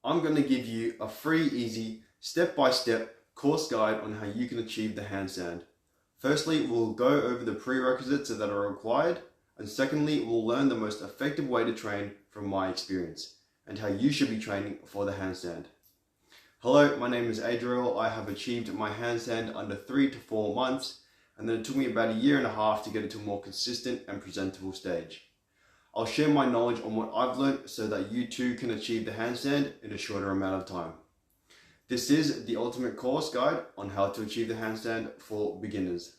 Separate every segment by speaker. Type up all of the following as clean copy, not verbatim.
Speaker 1: I'm going to give you a free, easy, step-by-step course guide on how you can achieve the handstand. Firstly, we'll go over the prerequisites that are required, and secondly, we'll learn the most effective way to train from my experience and how you should be training for the handstand. Hello, my name is Adriel. I have achieved my handstand under 3 to 4 months, and then it took me about a year and a half to get it to a more consistent and presentable stage. I'll share my knowledge on what I've learned so that you too can achieve the handstand in a shorter amount of time. This is the ultimate course guide on how to achieve the handstand for beginners.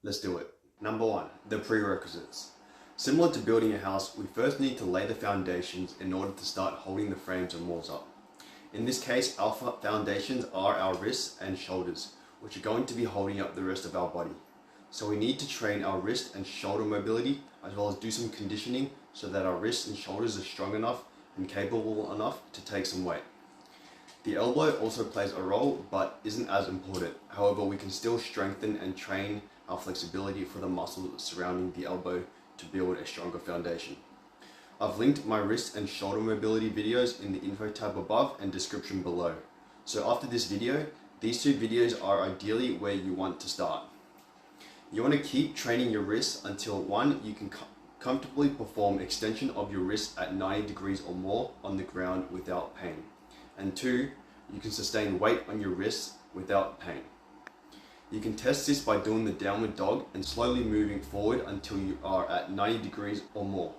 Speaker 1: Let's do it. Number 1, the prerequisites. Similar to building a house, we first need to lay the foundations in order to start holding the frames and walls up. In this case, our foundations are our wrists and shoulders, which are going to be holding up the rest of our body. So we need to train our wrist and shoulder mobility, as well as do some conditioning so that our wrists and shoulders are strong enough and capable enough to take some weight. The elbow also plays a role, but isn't as important. However, we can still strengthen and train our flexibility for the muscles surrounding the elbow to build a stronger foundation. I've linked my wrist and shoulder mobility videos in the info tab above and description below. So after this video, these 2 videos are ideally where you want to start. You want to keep training your wrists until 1, you can comfortably perform extension of your wrist at 90 degrees or more on the ground without pain. And 2, you can sustain weight on your wrists without pain. You can test this by doing the downward dog and slowly moving forward until you are at 90 degrees or more.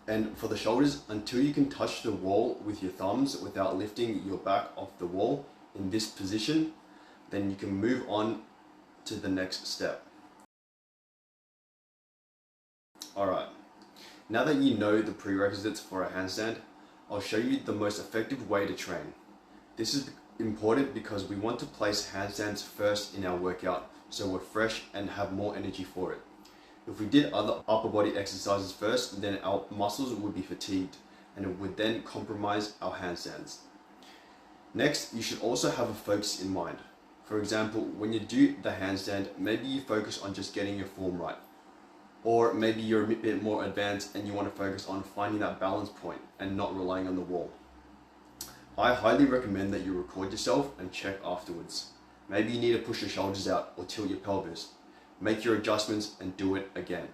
Speaker 1: And for the shoulders, until you can touch the wall with your thumbs without lifting your back off the wall in this position, then you can move on to the next step. Alright, now that you know the prerequisites for a handstand, I'll show you the most effective way to train. This is important because we want to place handstands first in our workout so we're fresh and have more energy for it. If we did other upper body exercises first, then our muscles would be fatigued and it would then compromise our handstands. Next, you should also have a focus in mind. For example, when you do the handstand, maybe you focus on just getting your form right. Or maybe you're a bit more advanced and you want to focus on finding that balance point and not relying on the wall. I highly recommend that you record yourself and check afterwards. Maybe you need to push your shoulders out or tilt your pelvis. Make your adjustments and do it again.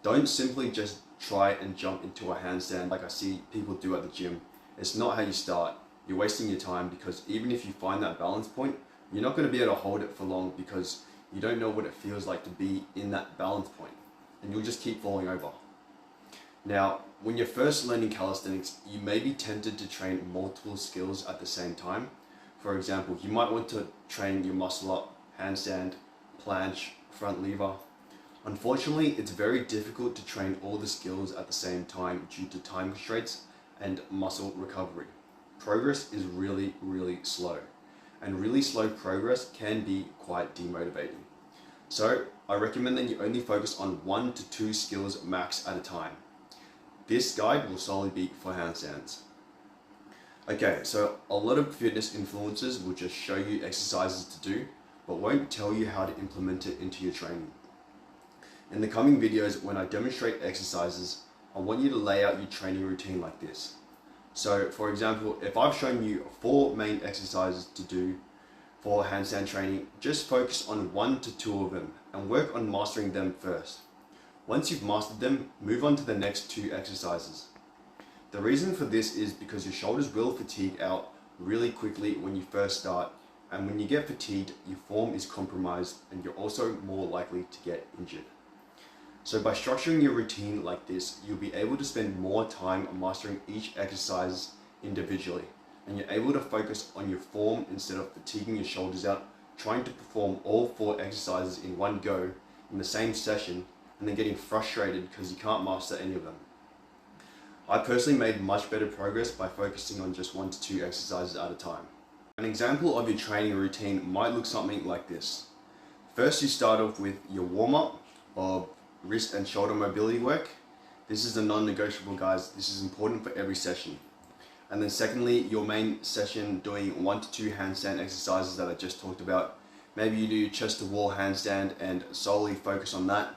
Speaker 1: Don't simply just try and jump into a handstand like I see people do at the gym. It's not how you start. You're wasting your time because even if you find that balance point, you're not going to be able to hold it for long because you don't know what it feels like to be in that balance point, and you'll just keep falling over. Now, when you're first learning calisthenics, you may be tempted to train multiple skills at the same time. For example, you might want to train your muscle up, handstand, planche, front lever. Unfortunately, it's very difficult to train all the skills at the same time due to time constraints and muscle recovery. Progress is really slow, and really slow progress can be quite demotivating. So I recommend that you only focus on 1 to 2 skills max at a time. This guide will solely be for handstands. Okay, so a lot of fitness influencers will just show you exercises to do, but won't tell you how to implement it into your training. In the coming videos, when I demonstrate exercises, I want you to lay out your training routine like this. So for example, if I've shown you 4 main exercises to do for handstand training, just focus on 1 to 2 of them and work on mastering them first. Once you've mastered them, move on to the next 2 exercises. The reason for this is because your shoulders will fatigue out really quickly when you first start, and when you get fatigued, your form is compromised and you're also more likely to get injured. So by structuring your routine like this, you'll be able to spend more time mastering each exercise individually, and you're able to focus on your form instead of fatiguing your shoulders out, trying to perform all 4 exercises in one go in the same session, and then getting frustrated because you can't master any of them. I personally made much better progress by focusing on just 1 to 2 exercises at a time. An example of your training routine might look something like this. First, you start off with your warm-up of wrist and shoulder mobility work. This is the non-negotiable, guys. This is important for every session. And then secondly, your main session doing 1 to 2 handstand exercises that I just talked about. Maybe you do chest to wall handstand and solely focus on that.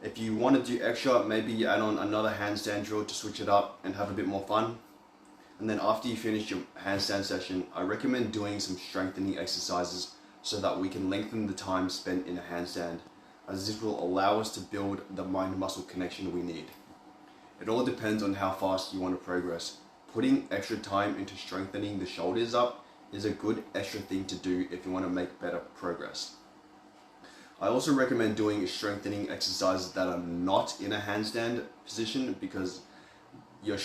Speaker 1: If you want to do extra, maybe you add on another handstand drill to switch it up and have a bit more fun. And then after you finish your handstand session, I recommend doing some strengthening exercises so that we can lengthen the time spent in a handstand, as this will allow us to build the mind-muscle connection we need. It all depends on how fast you want to progress. Putting extra time into strengthening the shoulders up is a good extra thing to do if you want to make better progress. I also recommend doing strengthening exercises that are not in a handstand position, because your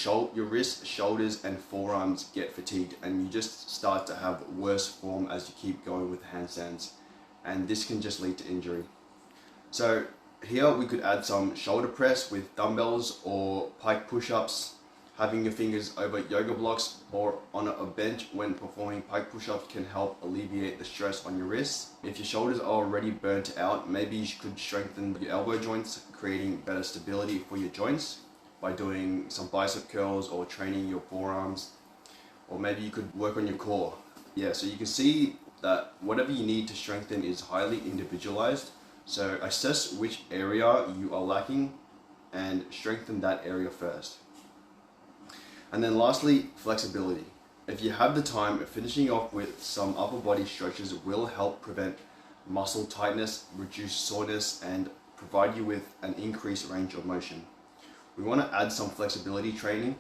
Speaker 1: wrists, shoulders and forearms get fatigued and you just start to have worse form as you keep going with handstands, and this can just lead to injury. So here we could add some shoulder press with dumbbells or pike push-ups. Having your fingers over yoga blocks or on a bench when performing pike push-ups can help alleviate the stress on your wrists. If your shoulders are already burnt out, maybe you could strengthen your elbow joints, creating better stability for your joints by doing some bicep curls or training your forearms. Or maybe you could work on your core. Yeah, so you can see that whatever you need to strengthen is highly individualized. So assess which area you are lacking and strengthen that area first. And then lastly, flexibility. If you have the time, finishing off with some upper body stretches will help prevent muscle tightness, reduce soreness, and provide you with an increased range of motion. We want to add some flexibility training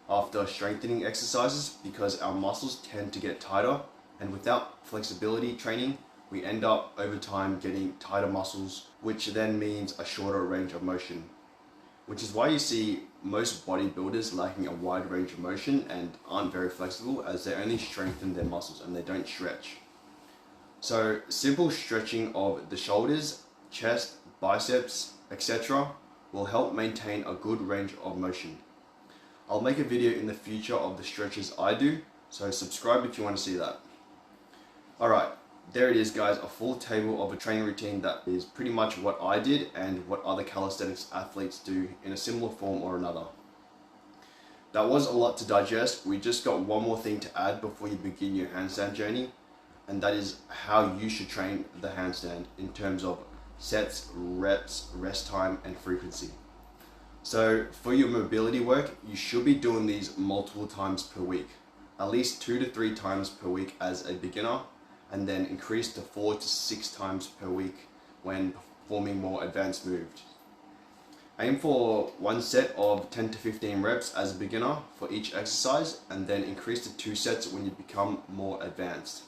Speaker 1: after strengthening exercises because our muscles tend to get tighter, and without flexibility training, we end up over time getting tighter muscles, which then means a shorter range of motion. Which is why you see most bodybuilders lacking a wide range of motion and aren't very flexible, as they only strengthen their muscles and they don't stretch. So simple stretching of the shoulders, chest, biceps, etc. will help maintain a good range of motion. I'll make a video in the future of the stretches I do, so subscribe if you want to see that. Alright, there it is guys, a full table of a training routine that is pretty much what I did and what other calisthenics athletes do in a similar form or another. That was a lot to digest. We just got one more thing to add before you begin your handstand journey, and that is how you should train the handstand in terms of sets, reps, rest time and frequency. So for your mobility work, you should be doing these multiple times per week, at least 2 to 3 times per week as a beginner, and then increase to 4 to 6 times per week when performing more advanced moves. Aim for one set of 10 to 15 reps as a beginner for each exercise, and then increase to 2 sets when you become more advanced.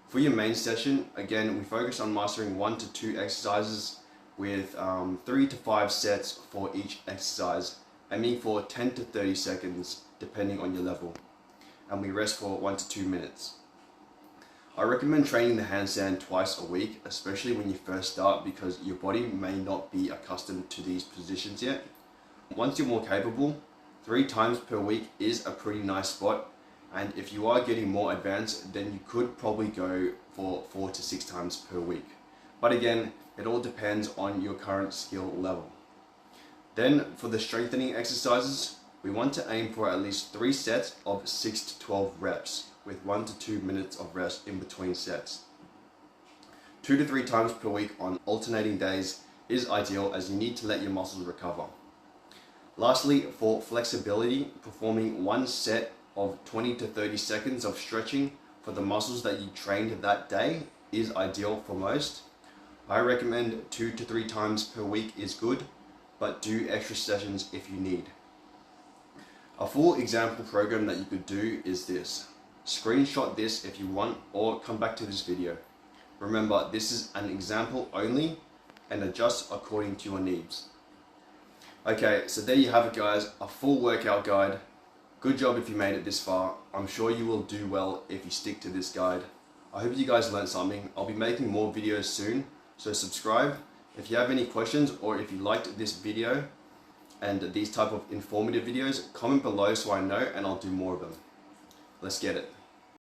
Speaker 1: For your main session, again, we focus on mastering 1 to 2 exercises with 3 to 5 sets for each exercise, aiming for 10 to 30 seconds depending on your level, and we rest for 1 to 2 minutes. I recommend training the handstand twice a week, especially when you first start, because your body may not be accustomed to these positions yet. Once you're more capable, 3 times per week is a pretty nice spot, and if you are getting more advanced, then you could probably go for 4 to 6 times per week. But again, it all depends on your current skill level. Then for the strengthening exercises, we want to aim for at least 3 sets of 6 to 12 reps, with 1 to 2 minutes of rest in between sets. 2 to 3 times per week on alternating days is ideal, as you need to let your muscles recover. Lastly, for flexibility, performing 1 set of 20 to 30 seconds of stretching for the muscles that you trained that day is ideal for most. I recommend 2 to 3 times per week is good, but do extra sessions if you need. A full example program that you could do is this. Screenshot this if you want, or come back to this video. Remember, this is an example only and adjust according to your needs. Okay, so there you have it guys, a full workout guide. Good job if you made it this far. I'm sure you will do well if you stick to this guide. I hope you guys learned something. I'll be making more videos soon, so subscribe. If you have any questions, or if you liked this video and these type of informative videos, comment below so I know, and I'll do more of them. Let's get it.